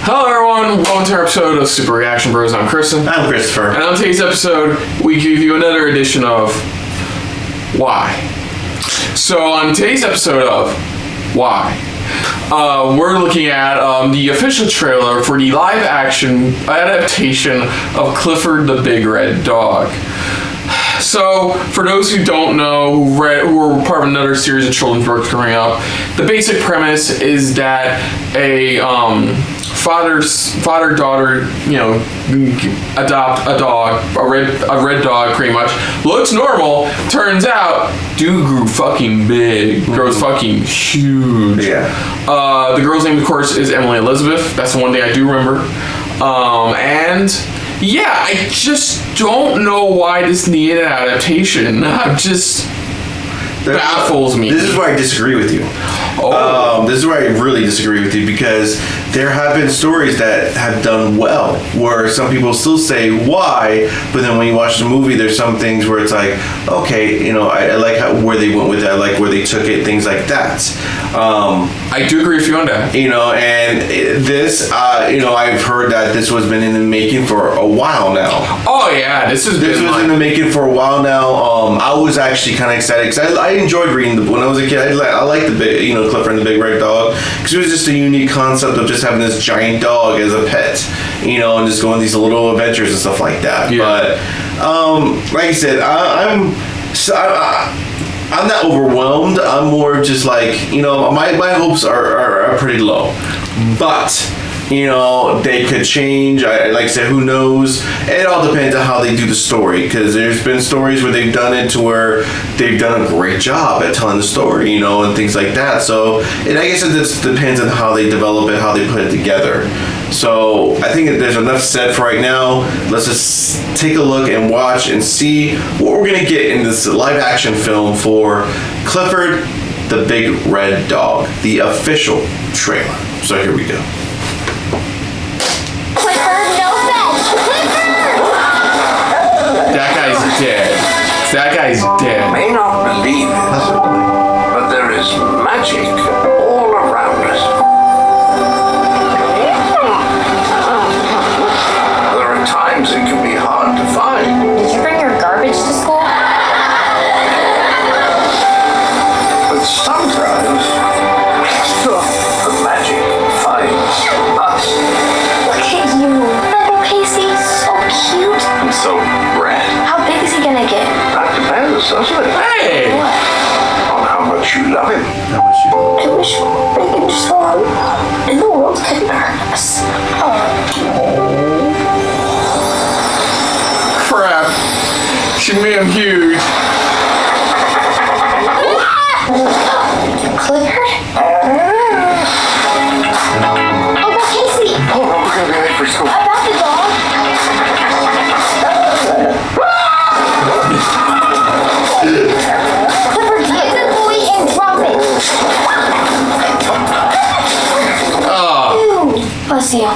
Hello everyone, welcome to our episode of Super Reaction Bros. I'm Kristen. I'm Christopher. And on today's episode, we give you another edition of Why. So on today's episode of Why, we're looking at the official trailer for the live-action adaptation of Clifford the Big Red Dog. So, for those who don't know, who were part of another series of children's books growing up, the basic premise is that a father-daughter, adopt a dog, a red dog, pretty much. Looks normal. Turns out, dude grew fucking big. Grows fucking huge. Yeah. The girl's name, of course, is Emily Elizabeth. That's the one thing I do remember. And yeah, I just don't know why this needed an adaptation. Baffles me. This is where I disagree with you. This is where I really disagree with you, because there have been stories that have done well, where some people still say why, but then when you watch the movie, there's some things where it's like, okay, I like where they went with it, I like where they took it, things like that. I do agree with you on that. And this, I've heard that this was been in the making for a while now. Oh yeah, this was in the making for a while now. I was actually kind of excited because I enjoyed reading the book when I was a kid. I liked the big, Clifford and the Big Red Dog, because it was just a unique concept of just having this giant dog as a pet, and just going these little adventures and stuff like that. Yeah. But like I said, I'm not overwhelmed. I'm more just like, my hopes are pretty low, but they could change. Like I said, who knows? It all depends on how they do the story, because there's been stories where they've done it to where they've done a great job at telling the story, and things like that. So, and I guess it just depends on how they develop it, how they put it together. So I think there's enough said for right now. Let's just take a look and watch and see what we're going to get in this live action film for Clifford the Big Red Dog, the official trailer. So here we go. That guy's dead. You may not believe it, but there is magic all around us. There are times it can be hard to find. Did you bring your garbage to school? But sometimes the magic finds us. Look at you. Little Casey, so cute. And so red. How big is he gonna get? That depends, doesn't it? Hey! On how much you love him. I wish we could just go out and the world couldn't hurt us. Crap. She made him huge. Clifford? Oh, but Casey! Oh, no, we're going to be late for school. About the dog? Clifford, get the boy and drop it. Ew. Bless you.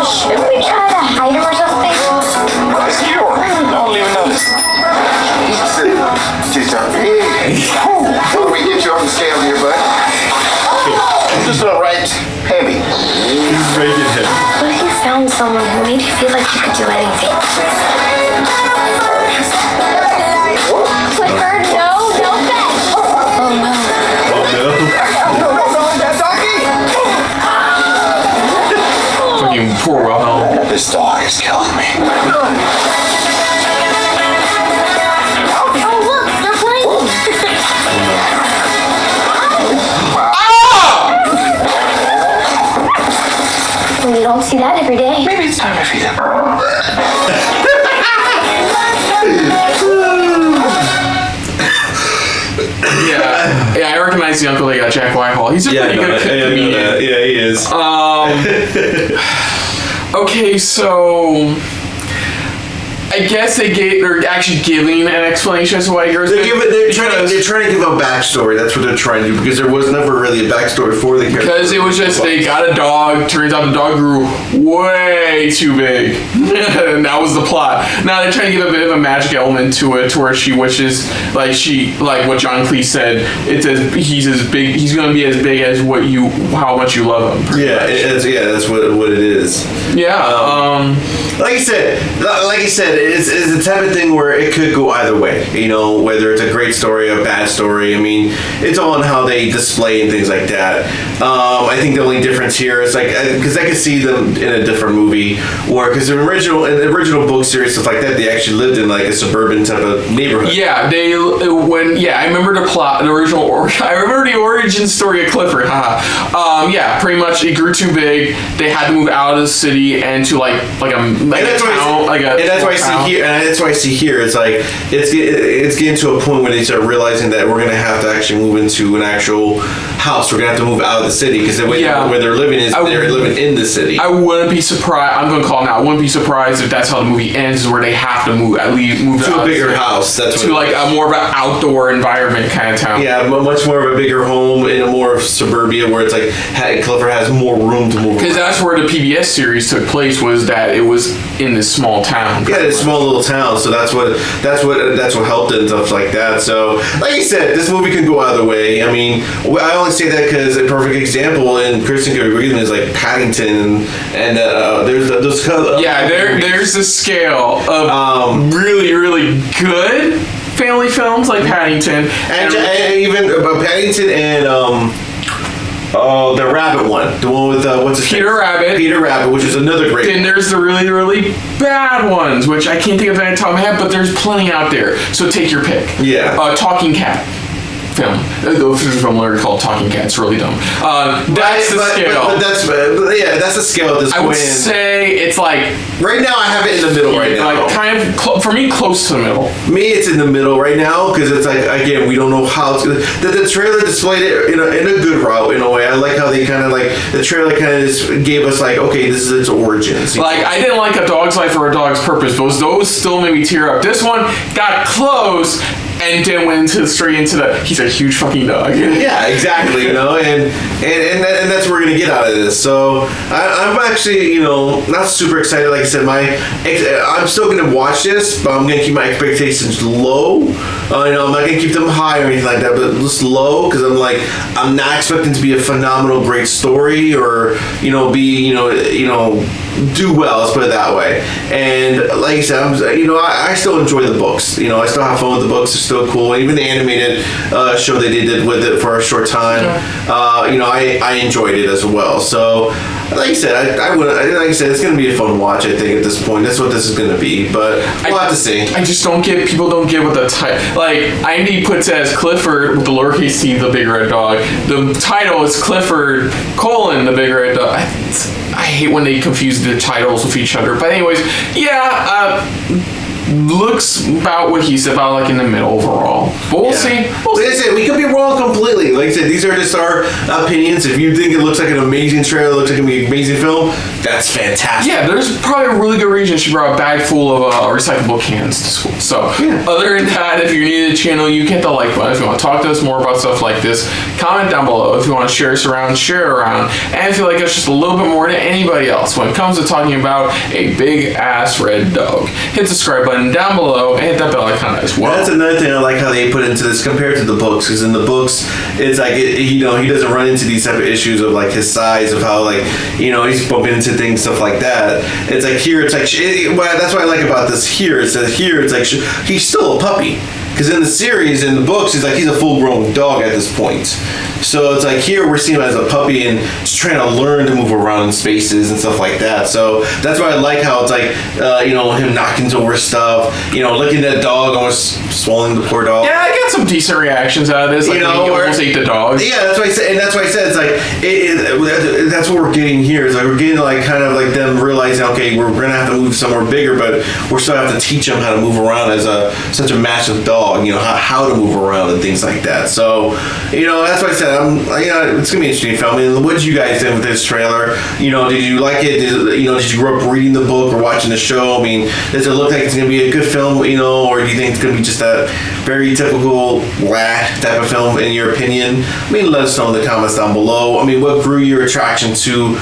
Shouldn't we try to hide him or something? It's yours. I don't even notice. She's a big. What we get you on the scale here, bud? Just a right heavy. He's making him. What if you found someone who made you feel like you could do anything? Clifford, no bet. Oh no. Fucking poor Wilhelm. This dog is killing me. Oh look, they're playing. Well, you don't see that every day. Maybe it's time to feed him. Yeah, I recognize the uncle they got, Jack Whitehall. He's a pretty good comedian. Yeah, he is. Okay, so I guess they're actually giving an explanation as to why yours. They're trying to give a backstory. That's what they're trying to do, because there was never really a backstory for the character. Because it was just they got a dog. Turns out the dog grew way too big, and that was the plot. Now they're trying to give a bit of a magic element to it, to where she wishes, like what John Cleese said. It's he's as big. He's going to be as big as how much you love him. Yeah, that's what it is. Yeah. Like you said, it's the type of thing where it could go either way. You know, whether it's a great story or a bad story. I mean, it's all on how they display and things like that. I think the only difference here is because I could see them in a different movie, or because in the original book series, stuff like that, they actually lived in like a suburban type of neighborhood. Yeah, I remember the plot, I remember the origin story of Clifford. Yeah, pretty much it grew too big. They had to move out of the city and to like a town, and that's why I see here. It's like it's getting to a point where they start realizing that we're gonna have to actually move into an actual house. We're gonna have to move out of the city, because the way where they're living is they're living in the city. I wouldn't be surprised. I'm gonna call it now. I wouldn't be surprised if that's how the movie ends, is where they have to move to a bigger house. That's to like a more of an outdoor environment kind of town. Yeah, much more of a bigger home in a more of suburbia, where it's like Clifford has more room to move. Because that's where the PBS series took place, was that it was in this small town. Yeah, this small little town. So that's what helped it and stuff like that. So, like I said, this movie can go either way. I mean, I only say that because a perfect example in Kristen Cary is like Paddington, and there's those kind of there's a scale of really, really good family films like Paddington, and even Paddington and the rabbit one, the one with what's his Peter name? Rabbit. Peter Rabbit, which is another great. Then there's the really, really bad ones, which I can't think of any top of my head, but there's plenty out there. So take your pick. Yeah. Talking Cat film. The film literally called Talking Cat. It's really dumb. That's the scale. But that's the scale at this point. I would say it's like right now. I have it in the middle right now. Like kind of for me, close to the middle. Me, it's in the middle right now, because it's like, again, we don't know how it's gonna. The trailer displayed it in a good route in a way. I like how they kind of like the trailer kind of just gave us like, okay, this is its origins. Like I didn't like A Dog's Life or A Dog's Purpose. Those still made me tear up. This one got close. And then went straight into he's a huge fucking dog. Yeah, exactly. You know, and that's what we're gonna get out of this. So I'm actually, not super excited. Like I said, I'm still gonna watch this, but I'm gonna keep my expectations low. I'm not gonna keep them high or anything like that, but just low, because I'm not expecting to be a phenomenal, great story, or do well. Let's put it that way. And like I said, I still enjoy the books. I still have fun with the books. They're still cool. Even the animated show they did with it for a short time, I enjoyed it as well. So, like I said, it's going to be a fun watch. I think at this point, that's what this is going to be. But we'll have to see. I just people don't get what the title. Like IMDb puts it as Clifford with the lowercase t, the big red dog. The title is Clifford : the big red dog. I hate when they confuse the titles with each other. But anyways, looks about what he's about, like in the middle overall. But we'll see. Like I said, we could be wrong completely. Like I said, these are just our opinions. If you think it looks like an amazing trailer, looks like it's gonna be an amazing film, that's fantastic. Yeah, there's probably a really good reason she brought a bag full of recyclable cans to school. So, other than that, if you're new to the channel, you hit the like button. If you want to talk to us more about stuff like this, comment down below. If you want to share us around, share it around. And if you like us just a little bit more than anybody else when it comes to talking about a big ass red dog, hit the subscribe button down below and hit that bell icon as well. That's another thing I like how they put into this compared to the books, because in the books it's like he doesn't run into these type of issues of like his size, of how he's bumping into things, stuff like that. It's like here it's like that's what I like about this. Here it's like he's still a puppy. Because in the series, in the books, he's a full-grown dog at this point. So it's like here we're seeing him as a puppy and just trying to learn to move around in spaces and stuff like that. So that's why I like how it's like, him knocking over stuff, looking at the dog, almost swallowing the poor dog. Yeah, I got some decent reactions out of this. Like, he almost ate the dog. Yeah, that's why I said, it's like, that's what we're getting here. Is like we're getting like kind of like them realizing, okay, we're gonna have to move somewhere bigger, but we're still have to teach them how to move around as such a massive dog. overall, how to move around and things like that. So, that's why I said, it's gonna be an interesting film. I mean, what did you guys think with this trailer? Did you like it? Did you grow up reading the book or watching the show? I mean, does it look like it's gonna be a good film? Or do you think it's gonna be just a very typical type of film in your opinion? I mean, let us know in the comments down below. I mean, what grew your attraction to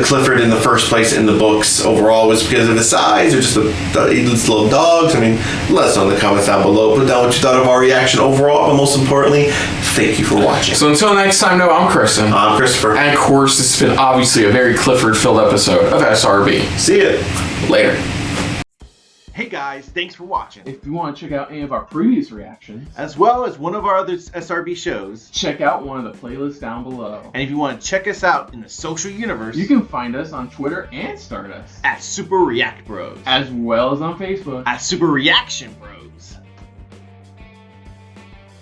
Clifford in the first place in the books overall? Was it because of the size or just his little dogs? I mean, let us know in the comments down below. Put down what you thought of our reaction overall, but most importantly, thank you for watching. So until next time, I'm Kristen. I'm Christopher. And of course, this has been obviously a very Clifford-filled episode of SRB. See ya. Later. Hey guys, thanks for watching. If you want to check out any of our previous reactions, As well as one of our other SRB shows. check out one of the playlists down below. And if you want to check us out in the social universe, You can find us on Twitter and Stardust, at Super React Bros. as well as on Facebook. At Super Reaction Bros.